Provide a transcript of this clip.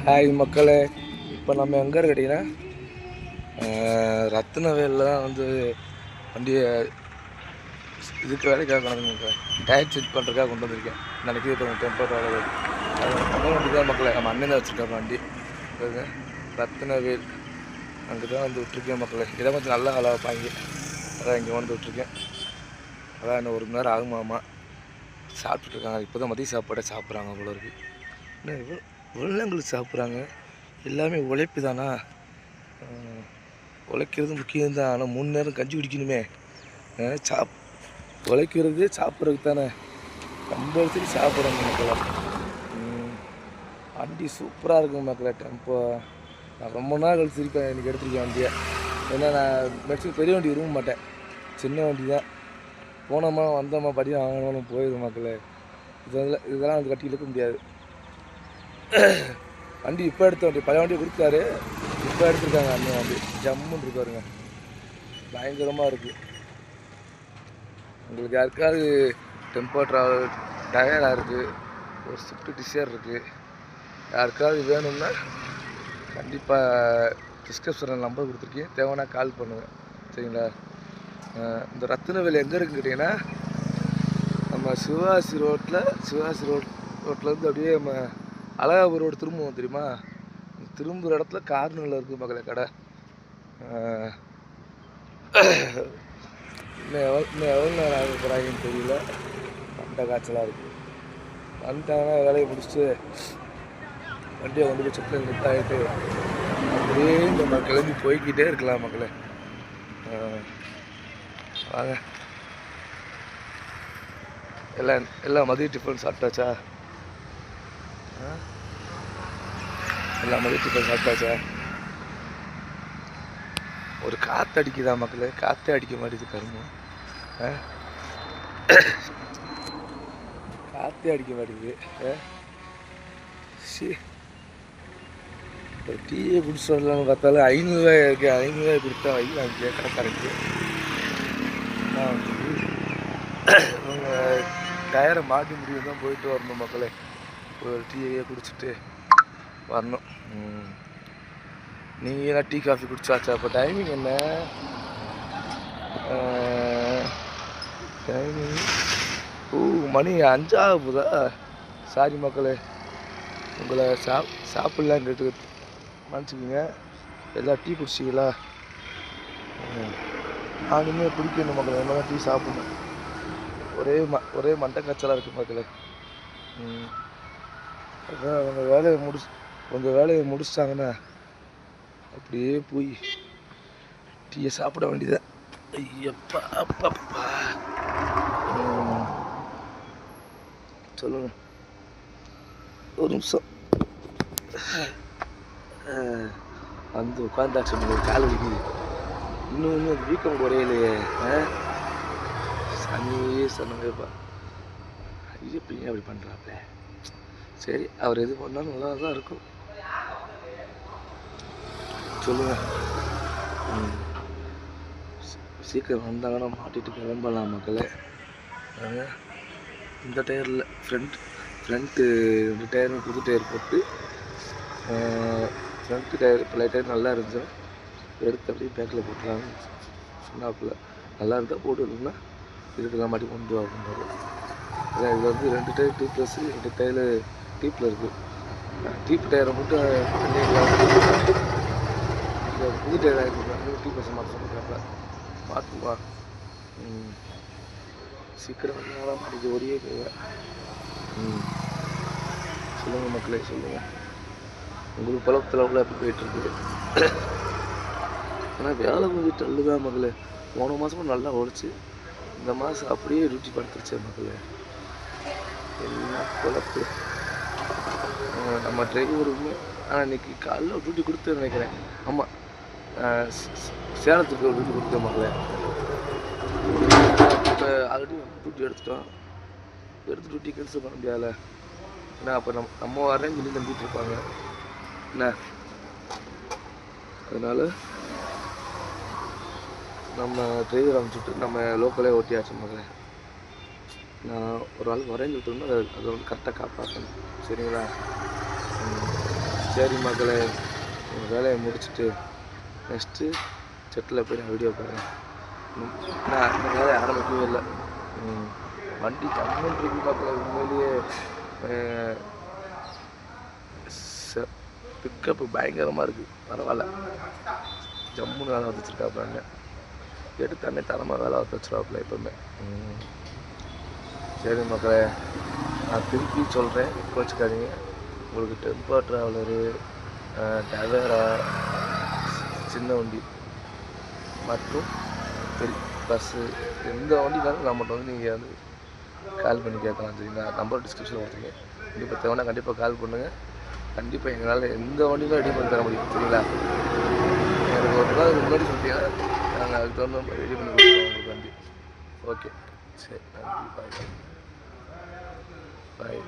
Hi மக்களே, இப்போ நம்ம எங்கே கேட்டிங்கன்னா ரத்னவேலில் தான் வந்து வண்டியை இதுக்கு வேலைக்காக கொண்டு டயர் செக் பண்ணுறதுக்காக கொண்டு வந்திருக்கேன். நினைக்கிது இப்போ டெம்போ ட்ராவலர் நம்ம வண்டி தான் மக்களே. நம்ம அண்ணன் தான் வச்சுருக்காங்க வண்டி. ரத்னவேல் அங்கே தான் வந்து விட்டுருக்கேன் மக்களே. இதை கொஞ்சம் நல்லா வேலை வைப்பாங்க, அதான் இங்கே வந்து விட்டுருக்கேன். அதான் இன்னும் 1 மணி நேரம் ஆகுமாமா. சாப்பிட்டுருக்காங்க. இப்போ தான் மதிய சாப்பாடை சாப்பிட்றாங்க போல இருக்குது. இன்னும் வெள்ளங்களுக்கு சாப்பிட்றாங்க. எல்லாமே உழைப்பு தானா, உழைக்கிறது முக்கியம் தான். ஆனால் 3 நேரம் கஞ்சி குடிக்கணுமே. உழைக்கிறது சாப்பிட்றதுக்கு தானே, கம்பல்சரி சாப்பிடணும் மக்களை. வண்டி சூப்பராக இருக்கும் மக்களை. டெம்போ நான் ரொம்ப நாள் கழிச்சிருப்பேன் இன்றைக்கி எடுத்துருக்கேன் வண்டியை. ஏன்னா நான் மேக்ஸிமம் பெரிய வண்டி விரும்ப மாட்டேன், சின்ன வண்டி தான். போனோமா வந்தோமா படி வாங்கணும் போயிடும் மக்களே. இதெல்லாம் வந்து கட்டி இழுக்க முடியாது. வண்டி இப்போ எடுத்த வண்டி, பழைய வண்டியை கொடுத்தாரு, இப்போ எடுத்துருக்காங்க அண்ணன் வண்டி. ஜம்முன்னு இருக்காருங்க, பயங்கரமாக இருக்குது. உங்களுக்கு யாருக்காவது டெம்போ ட்ராவல் டயராக இருக்குது, ஒரு ஸ்விஃப்ட் டிசைர் இருக்குது, யாருக்காவது வேணும்னா கண்டிப்பாக டிஸ்கிரிப்ஷனில் நம்பர் கொடுத்துருக்கேன், தேவைன்னா கால் பண்ணுவேன் சரிங்களா. இந்த ரத்னவேல் எங்கே இருக்குன்னு கேட்டிங்கன்னா, நம்ம சிவகாசி ரோட்லேருந்து அப்படியே நம்ம அழகாபுரம் ரோடு திரும்புவோம் தெரியுமா, திரும்புகிற இடத்துல கார்னரில் இருக்குது மக்களே கடை. இன்னும் எவ்வளோ நேரம் ஆக போகிறாங்கன்னு தெரியல, அந்த காய்ச்சலாக இருக்குது. வந்துட்டாங்கன்னா வேலையை முடிச்சுட்டு வண்டியை கொண்டு போய் செட்டில் நிறுத்தாயிட்டு அப்படியே நம்ம கிளம்பி போய்கிட்டே இருக்கலாம் மக்களே. வாங்க, எல்லாம் மதிய டிஃபன் சாப்பிட்டாச்சா? எல்லாம் மதிய டிஃபன் சாப்பிட்டாச்சா? ஒரு காற்று அடிக்குதா மக்களே, காற்றே அடிக்க மாட்டேங்குது கரும்பு. காற்றே அடிக்க மாட்டேங்குது. ஒரு டீயை குடிச்சு வரலான்னு பார்த்தாலும் 500 ரூபாய் இருக்குது. 500 ரூபாய் கொடுத்தா வாங்கி கேட்குற கரெக்டு. உங்கள் டயரை மாட்டி முடிவு தான் போயிட்டு வரணும் மக்களே. ஒரு டீயை குடிச்சிட்டு வரணும். நீங்கள் என்ன டீ காஃபி குடிச்சாச்சா? இப்போ டைமிங் என்ன? டைமிங் மணி 5 ஆக போதா? சாரி மக்களே, உங்களை சாப்பிட்லாம் கேட்டு மன்னிச்சுக்கோங்க. எல்லாம் டீ குடிச்சிங்களா? நானுமே குடிக்கணும் மக்களே, என்ன டீ சாப்பிடணும். ஒரே மண்டை காய்ச்சலாக இருக்குது மக்களே. அதான் உங்கள் வேலையை முடிச்சிட்டாங்கன்னா அப்படியே போய் டீயை சாப்பிட வேண்டியதான். ஐயப்பா அப்பப்பா. சொல்லுங்க, ஒரு நிமிஷம் வந்து உட்காந்தாச்சு. கால் வலிக்குது, இன்னும் அது வீக்கம் குறையிலையே. சனியே சொன்னங்கப்பா. ஐயப்ப ஏன் அப்படி பண்ணுறாப்ல? சரி, அவர் எது பண்ணாலும் நல்லா தான் இருக்கும். சொல்லுங்க, சீக்கிரம் வந்தாங்கன்னா மாட்டிட்டு கிளம்பலாம் மக்களே. இந்த டயரில் ஃப்ரண்ட்டு 2 டயரும் புது டயர் போட்டு, ஃப்ரண்ட்டு டயர் பழைய டயர் நல்லா இருந்துச்சு, எடுத்து அப்படியே பேக்கில் போட்டுருவாங்க. சொன்னாப்பில் நல்லா இருந்தால் போட்டுருந்தோம்னா இதுக்கெல்லாம் மாட்டி கொண்டு வாங்க. அதான் இதில் வந்து 2 டயர் டியூப்லெஸ், 2 டயர் டீப்பில் இருக்குது. டீப் டயரை மட்டும் புது டயர் ஆகிருக்காங்க, டியூப்லெஸ் மாற்ற சொல்லியிருக்காங்க. பார்த்துவா, சீக்கிரம் வந்தாலும் இது ஒரே தேவை. சொல்லுங்கள் மக்களே, சொல்லுங்கள், உங்களுக்கு பழக்கத்தில் அவ்வளோ எப்படி போயிட்டுருக்குது? ஆனால் வேலை கொஞ்சம் டல்லுதான் மக்களே. போன மாதமும் நல்லா ஓடிச்சு, இந்த மாதம் அப்படியே டியூட்டி படுத்துருச்சேன் மக்களே. எல்லாம் குழப்பு. நம்ம டிரைவருமே ஆனால் இன்றைக்கி காலைல டியூட்டி கொடுத்து நினைக்கிறேன். ஆமாம், சேலத்துக்கு டியூட்டி கொடுத்தேன் மக்களே. இப்போ ஆல்ரெடி டியூட்டி எடுத்துட்டோம், எடுத்து டியூட்டி கேன்சல் பண்ண முடியாதுல்ல. ஏன்னா அப்போ நம்ம வரேன்னு சொல்லி நம்பிட்டு இருப்பாங்க என்ன. அதனால் நம்ம டிரைவர் அனுப்பிச்சுட்டு நம்ம லோக்கலே ஓட்டியாச்சு மகளே. நான் ஒரு ஆள் வரேன்னு சொல்லிட்டோம்னா அதை வந்து கரெக்டாக காப்பாற்றணும் சரிங்களா. சரி மக்களே, உங்கள் வேலையை முடிச்சுட்டு நெக்ஸ்ட்டு செட்டில் போய் நான் வீடியோ போடுறேன். நான் இந்த வேலையை ஆரம்பிக்கவே இல்லை. வண்டி ஜம்முன்னு இருக்கு மக்களே. உண்மையிலேயே பிக்கப்பு பயங்கரமாக இருக்குது. பரவாயில்ல, ஜம்முன்னு வேலை வச்சு வச்சுருக்காப்புல. எடுத்தானே தரமாக வேலை வச்சு வச்சுருவாப்புல எப்பவுமே. சரி மக்களே, நான் திருப்பி சொல்கிறேன், கோச்சிக்காதீங்க. உங்களுக்கு டெம்போ ட்ராவலரு, டவேரா, சின்ன வண்டி மற்றும் பெரிய பஸ்ஸு, எந்த வண்டினாலும் நம்மகிட்ட வந்து நீங்கள் வந்து கால் பண்ணி கேட்கலாம். சரிங்களா? நம்பர் டிஸ்கிரிப்ஷனில் கொடுத்துருக்கேன். கண்டிப்பாக தேவைன்னா கண்டிப்பாக கால் பண்ணுங்கள். கண்டிப்பாக எங்களால் எந்த வண்டியும் ரெடி பண்ணி தர முடியும். சரிங்களா? எனக்கு ஒரு நாள் முன்னாடி சொல்லிட்டீங்கன்னா நாங்கள் அதுக்கு தகுந்த மாதிரி ரெடி பண்ணி கொடுத்துருவோம் உங்களுக்கு வண்டி. ஓகே, சரி, நன்றி, பாய் பாய்.